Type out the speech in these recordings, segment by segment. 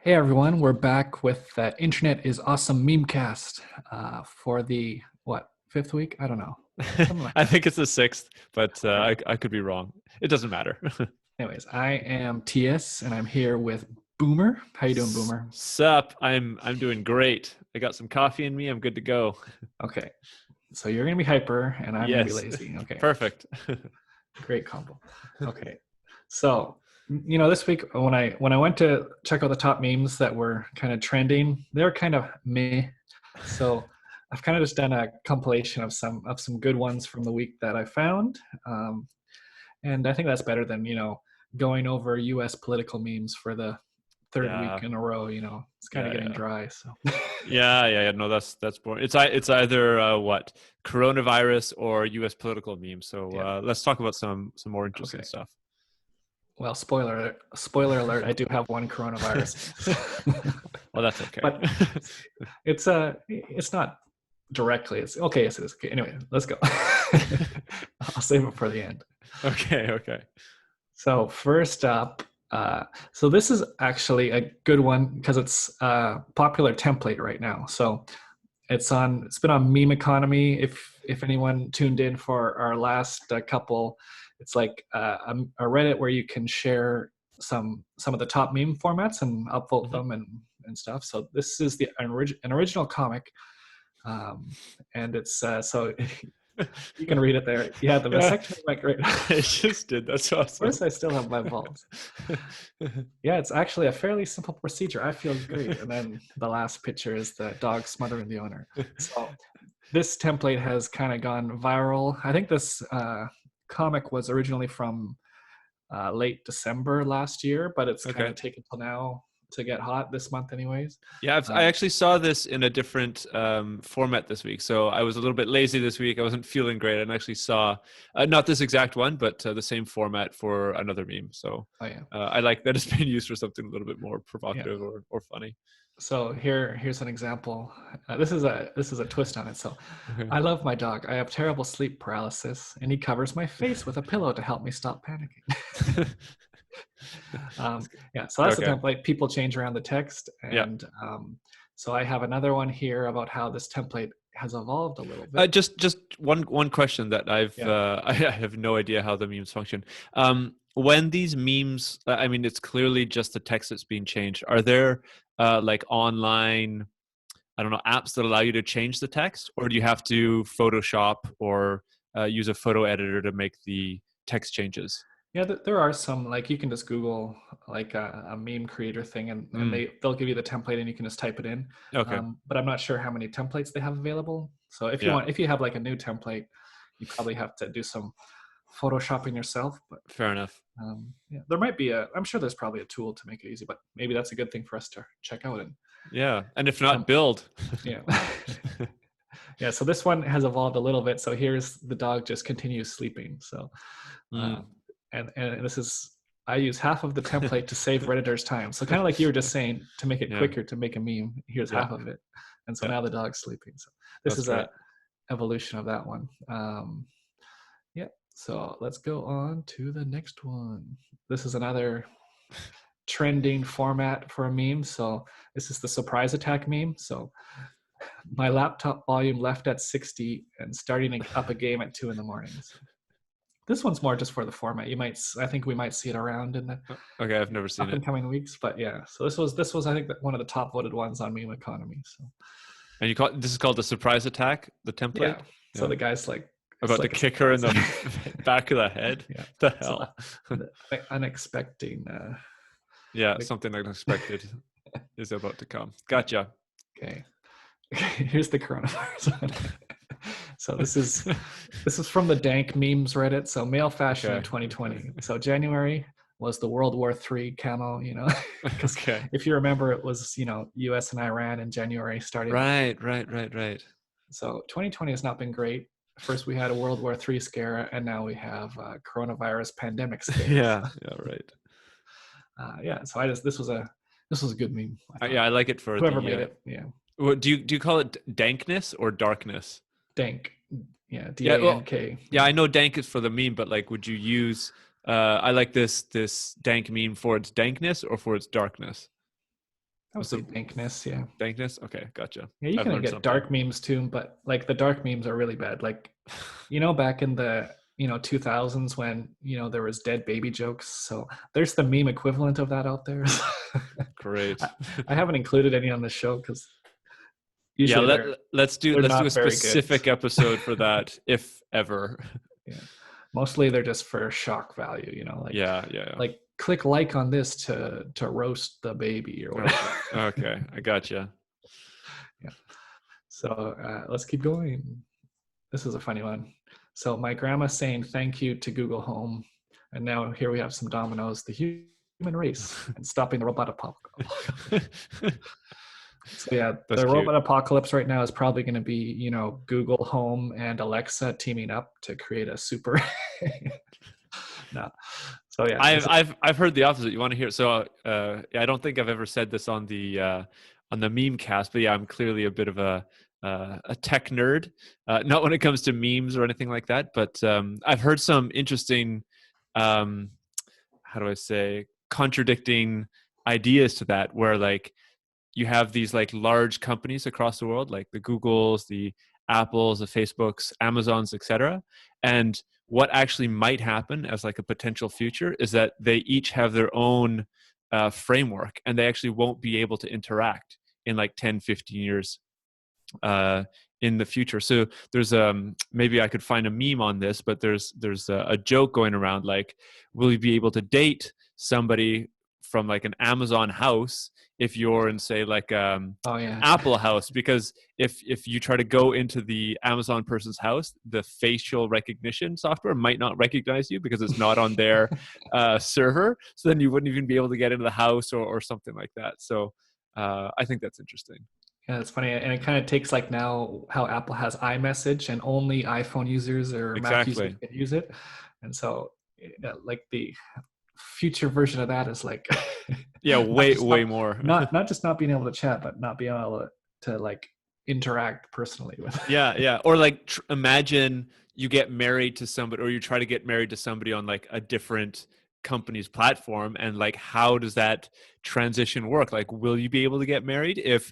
Hey everyone, we're back with the Internet is Awesome Memecast for the fifth week? I don't know. Something like I that. think it's the sixth, but Okay. I could be wrong. It doesn't matter. Anyways, I am TS and I'm here with Boomer. How you doing, Boomer? Sup? I'm doing great. I got some coffee in me. I'm good to go. Okay. So you're gonna be hyper and I'm gonna be Yes, lazy. Okay. perfect. Great combo. Okay. So this week when I went to check out the top memes that were kind of trending, they're kind of meh. So I've kind of just done a compilation of some good ones from the week that I found, and I think that's better than going over U.S. political memes for the third week Yeah, in a row. It's kind of getting yeah. dry. So Yeah. No, that's boring. It's either what coronavirus or U.S. political memes. So yeah, let's talk about some more interesting okay. stuff. Well, spoiler alert. I do have one coronavirus, Well, that's okay. but it's not directly. It's okay. Yes, it is. Okay. Anyway, let's go. I'll save it for the end. Okay. So first up, so this is actually a good one because it's a popular template right now. So it's been on Meme Economy. If anyone tuned in for our last couple, it's like a Reddit where you can share some of the top meme formats and upvote Mhm. them and stuff. So this is an original comic, um, and it's so you can read it there. Yeah, the Yeah, vasectomy went great. I just did. That's Of awesome. course, I still have my balls. Yeah, it's actually a fairly simple procedure. I feel great. And then the last picture is the dog smothering the owner. So this template has kind of gone viral. I think this comic was originally from late December last year, but it's kind Okay. of taken till now to get hot this month, anyways. Yeah, I Um, actually saw this in a different format this week. So I was a little bit lazy this week. I wasn't feeling great, and actually saw not this exact one, but the same format for another meme. So oh yeah, I like that it's been used for something a little bit more yeah. provocative or funny. So here's an example. This is a twist on it. So Okay. I love my dog. I have terrible sleep paralysis, and he covers my face with a pillow to help me stop panicking. Yeah, so that's the Okay. template. People change around the text, Yeah. and so I have another one here about how this template has evolved a little bit. Just one question that Yeah, I have no idea how the memes function. When these memes, I mean, it's clearly just the text that's being changed. Are there like online, I don't know, apps that allow you to change the text, or do you have to Photoshop or use a photo editor to make the text changes? yeah. There are some, like, you can just Google like a meme creator thing, and Mm, they'll give you the template, and you can just type it in. okay. But I'm not sure how many templates they have available. So Yeah. if you have like a new template, you probably have to do some photoshopping yourself. But Fair enough. yeah, there might be I'm sure there's probably a tool to make it easy, but maybe that's a good thing for us to check out. And Yeah. And if um, not, build. yeah. Yeah, so this one has evolved a little bit. So here's the dog just continues sleeping. So Mm. uh, and this is, I use half of the template to save Redditor's time. So kind of like you were just saying, to make it Yeah. quicker to make a meme, here's Yeah. half of it. And so Yeah. now the dog's sleeping. So this That's is a great. evolution of that one. Yeah. So let's go on to the next one. This is another trending format for a meme. So this is the surprise attack meme. So my laptop volume left at 60 and starting up a game at 2 in the morning. So this one's more just for the format. I think we might see it around in the Okay, I've never seen up it. and coming weeks. But yeah, so this was I think one of the top voted ones on Meme Economy. So And you call this is called the surprise attack, the yeah, template? so Yeah. the guy's like, it's About to like a kick her in surprise. the back of the head? Yeah, The so hell? the unexpected. Yeah, Like, something unexpected is about to come. Gotcha. okay. Here's the coronavirus one. So this is from the dank memes Reddit. So male fashion in Okay. 2020. So January was the World War III camo, because Okay. if you remember, it was U.S. and Iran in January starting. Right. So 2020 has not been great. First we had a World War III scare, and now we have a coronavirus pandemic scares. Yeah, right. Yeah, so this was a good meme, I thought. Yeah, I like it for Whoever the made it, yeah, what do you call it dankness or darkness? dank, yeah, Yeah, well, DANK, yeah, yeah. I know dank is for the meme, but like would you use I like this dank meme for its dankness or for its darkness? I would What's say the dankness. Yeah. dankness? Okay, gotcha. Yeah, you I've can learned get something. dark memes too, but like the dark memes are really bad. Like, back in the 2000s when there was dead baby jokes. So there's the meme equivalent of that out there. Great. I, I haven't included any on the show because Yeah, usually they're let's do a not very good. specific episode for that, if ever. Yeah, mostly they're just for shock value. Like Yeah, yeah, like click like on this to roast the baby or yeah. whatever. Okay, okay, I gotcha. Yeah. So let's keep going. This is a funny one. So my grandma saying thank you to Google Home, and now here we have some dominoes. The human race and stopping the robot apocalypse. So yeah, That's the cute. robot apocalypse right now is probably going to be Google Home and Alexa teaming up to create a super. No. So yeah, I've heard the opposite. You want to hear? So I don't think I've ever said this on the Memecast, but yeah, I'm clearly a bit of a tech nerd. Not when it comes to memes or anything like that, but I've heard some interesting, how do I say, contradicting ideas to that, where like you have these like large companies across the world, like the Googles, the Apples, the Facebooks, Amazons, etc. And what actually might happen as like a potential future is that they each have their own framework, and they actually won't be able to interact in like 10, 15 years uh, in the future. So there's maybe I could find a meme on this, but there's a joke going around like, will you be able to date somebody from like an Amazon house if you're in say like oh an yeah. Apple house? Because if you try to go into the Amazon person's house, the facial recognition software might not recognize you because it's not on their server. So then you wouldn't even be able to get into the house or something like that. So I think that's interesting. Yeah, it's funny, and it kind of takes like now how Apple has iMessage, and only iPhone users or Mac users Exactly. can use it, and so like the future version of that is like Yeah, not way just way more. not just not being able to chat, but not being able to like interact personally with. Yeah, yeah. Or like imagine you get married to somebody, or you try to get married to somebody on like a different company's platform, and like how does that transition work? Like will you be able to get married if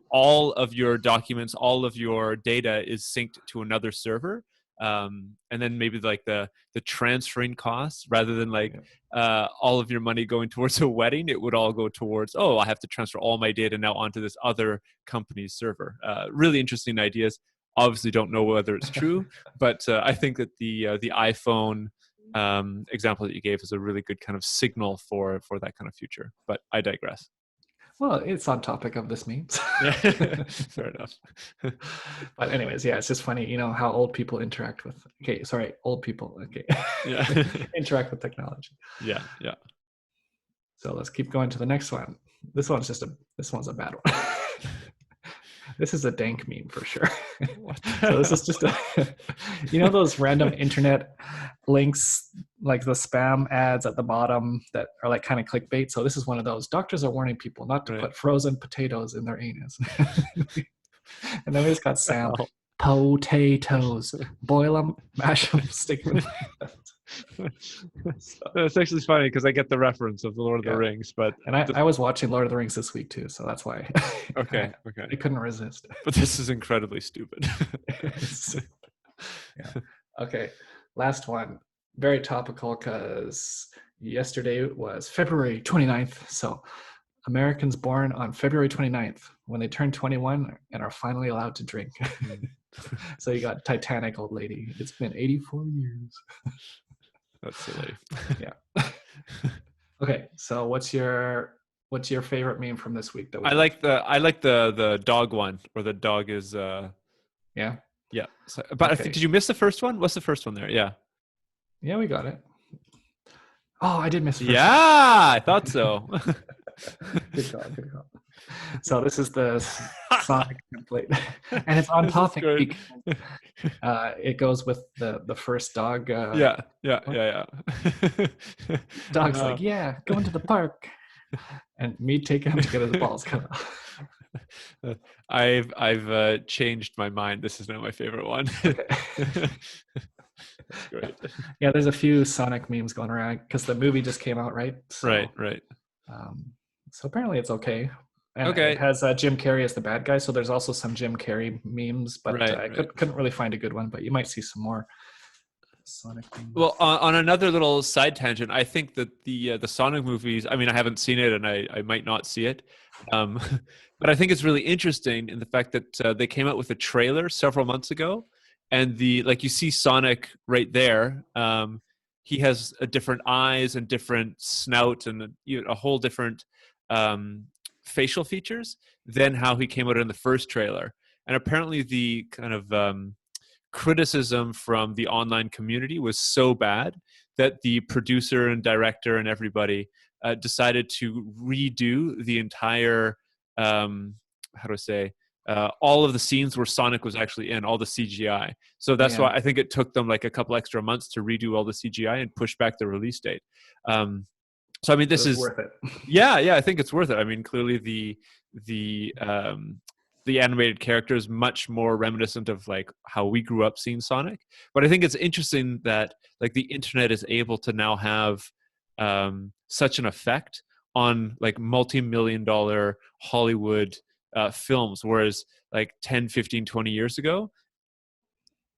all of your documents, all of your data is synced to another server? And then maybe like the transferring costs, rather than like Yeah. all of your money going towards a wedding, it would all go towards, oh, I have to transfer all my data now onto this other company's server. Really interesting ideas. Obviously, don't know whether it's true, but I think that the iPhone example that you gave is a really good kind of signal for that kind of future. But I digress. Well, it's on topic of this memes. Yeah, fair enough. But anyways, yeah, it's just funny, how old people interact with. Okay, sorry, old people. Okay, Yeah, interact with technology. yeah, yeah. So let's keep going to the next one. This one's a bad one. This is a dank meme for sure. So this is just those random internet links, like the spam ads at the bottom that are like kind of clickbait. So this is one of those. Doctors are warning people not to Right. put frozen potatoes in their anus. And then we just got Sam. Well, Potatoes. Boil them, mash them, stick them. That's actually funny because I get the reference of the Lord of Yeah. the Rings, but And I was watching Lord of the Rings this week too, so that's why okay, I okay. couldn't resist. But this is incredibly stupid. Yeah. Okay, last one. Very topical because yesterday was February 29th. So Americans born on February 29th, when they turn 21 and are finally allowed to drink. So you got Titanic old lady. It's been 84 years. That's silly. Yeah. Okay, so what's your favorite meme from this week that we I like the dog one, where the dog is Yeah. yeah. So, but Okay. did you miss the first one? What's the first one there? Yeah. Yeah, we got it. Oh, I did miss the first Yeah, one. I thought so. Good call, good call. So this is the Sonic template, and it's on This is topic great. because it goes with the first dog. Yeah. Dog's like, yeah, going to the park, and me taking him to get his balls cut off. I've changed my mind. This is now my favorite one. Okay. That's great. Yeah, there's a few Sonic memes going around because the movie just came out, right? So, Right. So apparently it's okay. and it Okay. has Jim Carrey as the bad guy. So there's also some Jim Carrey memes, but Right. I Right. couldn't really find a good one. But you might see some more Sonic Well, memes. on another little side tangent, I think that the Sonic movies. I mean, I haven't seen it, and I might not see it, um, but I think it's really interesting in the fact that they came out with a trailer several months ago, and the like you see Sonic right there. He has a different eyes and different snout and a whole different um, facial features than how he came out in the first trailer. And apparently, the kind of criticism from the online community was so bad that the producer and director and everybody decided to redo the entire how do I say all of the scenes where Sonic was actually in, all the CGI. So that's Yeah, why I think it took them like a couple extra months to redo all the CGI and push back the release date. So I mean, but this it's is worth it. yeah, I think it's worth it. I mean, clearly the the animated character is much more reminiscent of like how we grew up seeing Sonic. But I think it's interesting that like the internet is able to now have such an effect on like multi-million-dollar Hollywood films, whereas like 10, 15, 20 years ago,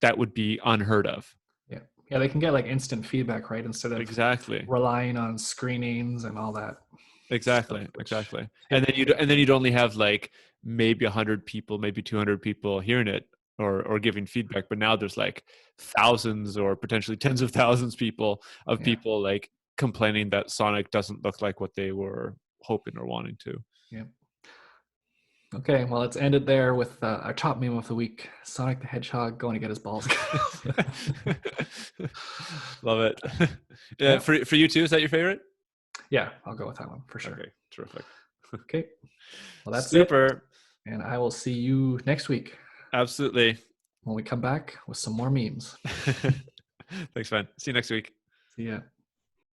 that would be unheard of. Yeah, yeah, they can get like instant feedback, right? Instead of Exactly. relying on screenings and all that stuff, Exactly, which exactly. it, And then you'd only have like maybe 100 people, maybe 200 people hearing it or giving feedback. But now there's like thousands or potentially tens of thousands of yeah, people like complaining that Sonic doesn't look like what they were hoping or wanting to. yeah. Okay, well, let's end it there with our top meme of the week: Sonic the Hedgehog going to get his balls. Love it. Yeah, Yeah, for you too, is that your favorite? yeah, I'll go with that one for sure. Okay, terrific. Okay, well, that's it, Super. and I will see you next week Absolutely. when we come back with some more memes. Thanks, man. See you next week. See ya.